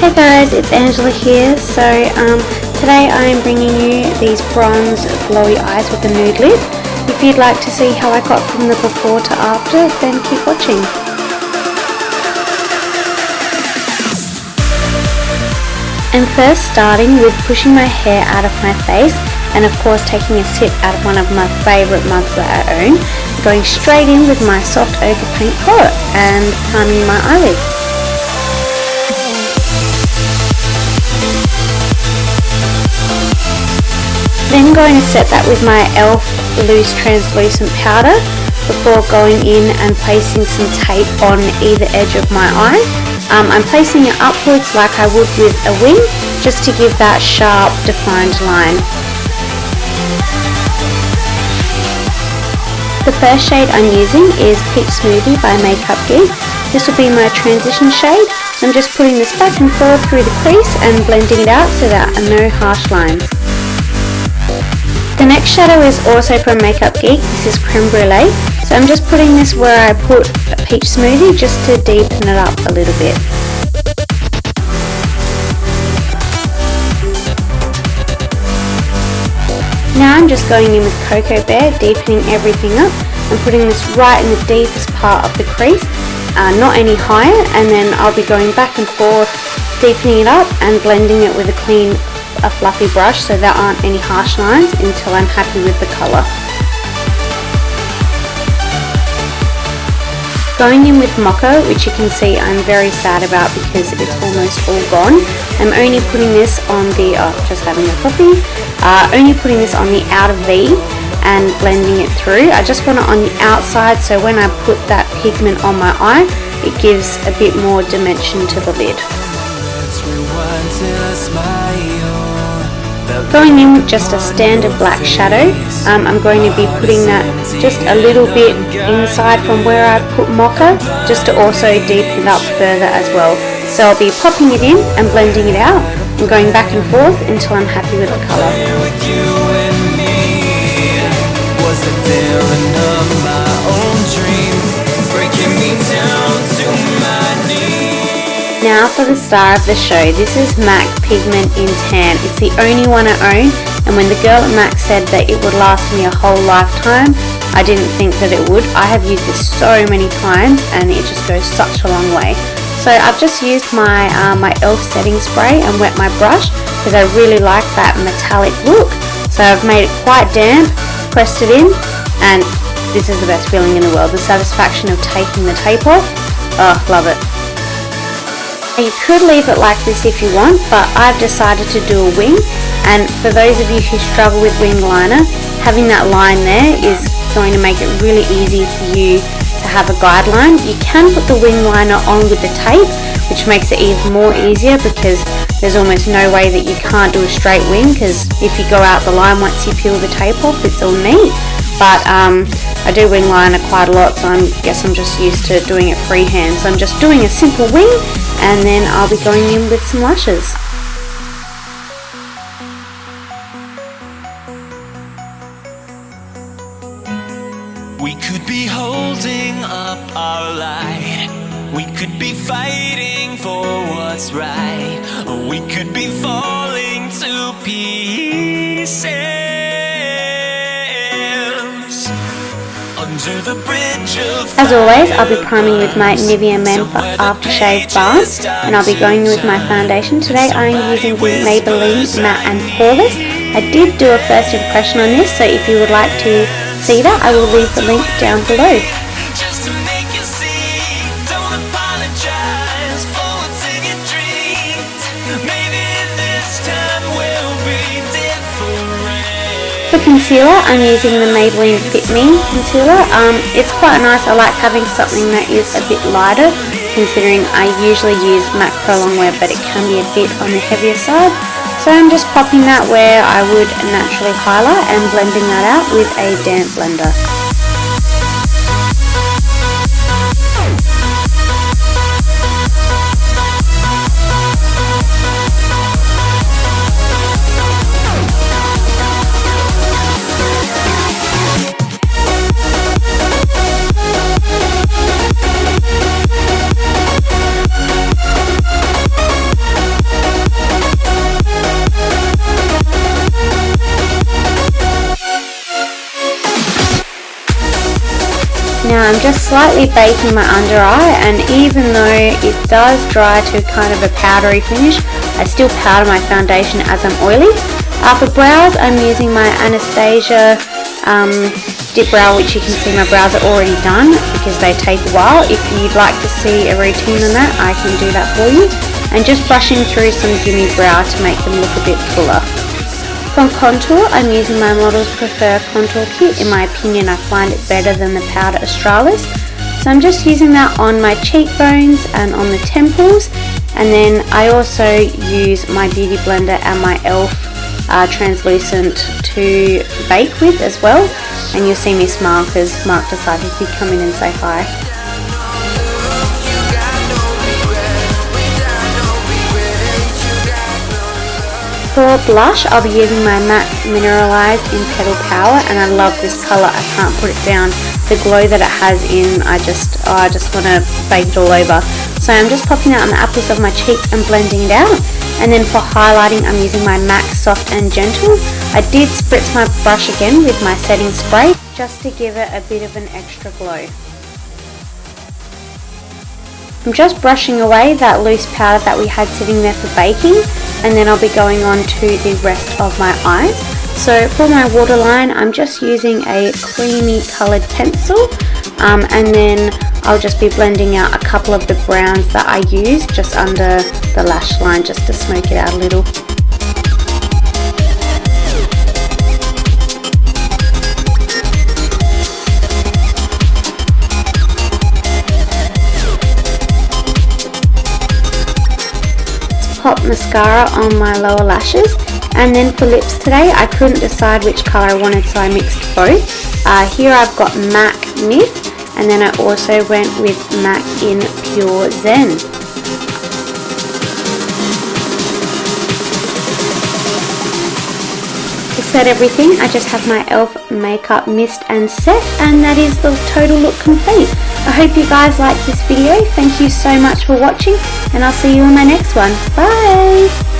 Hey guys, it's Angela here. So today I am bringing you these bronze glowy eyes with a nude lid. If you'd like to see how I got from the before to after, then keep watching. I'm first starting with pushing my hair out of my face and of course taking a sip out of one of my favourite mugs that I own, going straight in with my soft ochre paint pot and priming my eyelids. Then going to set that with my e.l.f. loose translucent powder before going in and placing some tape on either edge of my eye. I'm placing it upwards like I would with a wing, just to give that sharp defined line. The first shade I'm using is Peach Smoothie by Makeup Geek. This will be my transition shade. I'm just putting this back and forth through the crease and blending it out so there are no harsh lines. The next shadow is also from Makeup Geek. This is Creme Brulee. So I'm just putting this where I put a Peach Smoothie just to deepen it up a little bit. Now I'm just going in with Cocoa Bear, deepening everything up and putting this right in the deepest part of the crease, not any higher, and then I'll be going back and forth, deepening it up and blending it with a fluffy brush so there aren't any harsh lines until I'm happy with the colour. Going in with Mocha, which you can see I'm very sad about because it's almost all gone. I'm only putting this on the, just having a coffee, only putting this on the outer V and blending it through. I just want it on the outside so when I put that pigment on my eye, it gives a bit more dimension to the lid. Going in with just a standard black shadow, I'm going to be putting that just a little bit inside from where I put Mocha, just to also deepen it up further as well. So I'll be popping it in and blending it out and going back and forth until I'm happy with the colour. Now for the star of the show. This is MAC Pigment in Tan. It's the only one I own, and when the girl at MAC said that it would last me a whole lifetime, I didn't think that it would. I have used this so many times and it just goes such a long way. So I've just used my e.l.f. setting spray and wet my brush because I really like that metallic look. So I've made it quite damp, pressed it in, and this is the best feeling in the world. The satisfaction of taking the tape off. Oh, love it. You could leave it like this if you want, but I've decided to do a wing, and for those of you who struggle with wing liner, having that line there is going to make it really easy for you to have a guideline. You can put the wing liner on with the tape, which makes it even more easier because there's almost no way that you can't do a straight wing, because if you go out the line once you peel the tape off, it's all neat. But I do wing liner quite a lot, so I guess I'm just used to doing it freehand. So I'm just doing a simple wing, and then I'll be going in with some lashes. We could be holding up our light, we could be fighting for what's right, or we could be falling to pieces. As always, I'll be priming with my Nivea Men Aftershave Bar, and I'll be going with my foundation. Today I am using the Maybelline Matte and Poreless. I did do a first impression on this, so if you would like to see that, I will leave the link down below. For concealer, I'm using the Maybelline Fit Me concealer. It's quite nice. I like having something that is a bit lighter, considering I usually use MAC Pro Longwear, but it can be a bit on the heavier side. So I'm just popping that where I would naturally highlight and blending that out with a damp blender. Now I'm just slightly baking my under eye, and even though it does dry to kind of a powdery finish, I still powder my foundation as I'm oily. For brows, I'm using my Anastasia dip brow, which you can see my brows are already done because they take a while. If you'd like to see a routine on that, I can do that for you. And just brushing through some Gimme Brow to make them look a bit fuller. For contour, I'm using my Models Prefer Contour Kit. In my opinion, I find it better than the Powder Australis. So I'm just using that on my cheekbones and on the temples. And then I also use my Beauty Blender and my e.l.f. translucent to bake with as well. And you'll see me smile because Mark decided he'd come in and say hi. For blush, I'll be using my MAC Mineralized in Petal Power, and I love this colour. I can't put it down. The glow that it has in, I just want to bake it all over. So I'm just popping that on the apples of my cheeks and blending it out. And then for highlighting, I'm using my MAC Soft and Gentle. I did spritz my brush again with my setting spray just to give it a bit of an extra glow. I'm just brushing away that loose powder that we had sitting there for baking, and then I'll be going on to the rest of my eyes. So for my waterline, I'm just using a creamy coloured pencil, and then I'll just be blending out a couple of the browns that I use just under the lash line just to smoke it out a little. Pop mascara on my lower lashes, and then for lips today I couldn't decide which colour I wanted, so I mixed both. Here I've got MAC Myth, and then I also went with MAC in Pure Zen. To set everything, I just have my e.l.f. makeup mist and set, and that is the total look complete. I hope you guys liked this video. Thank you so much for watching, and I'll see you in my next one. Bye!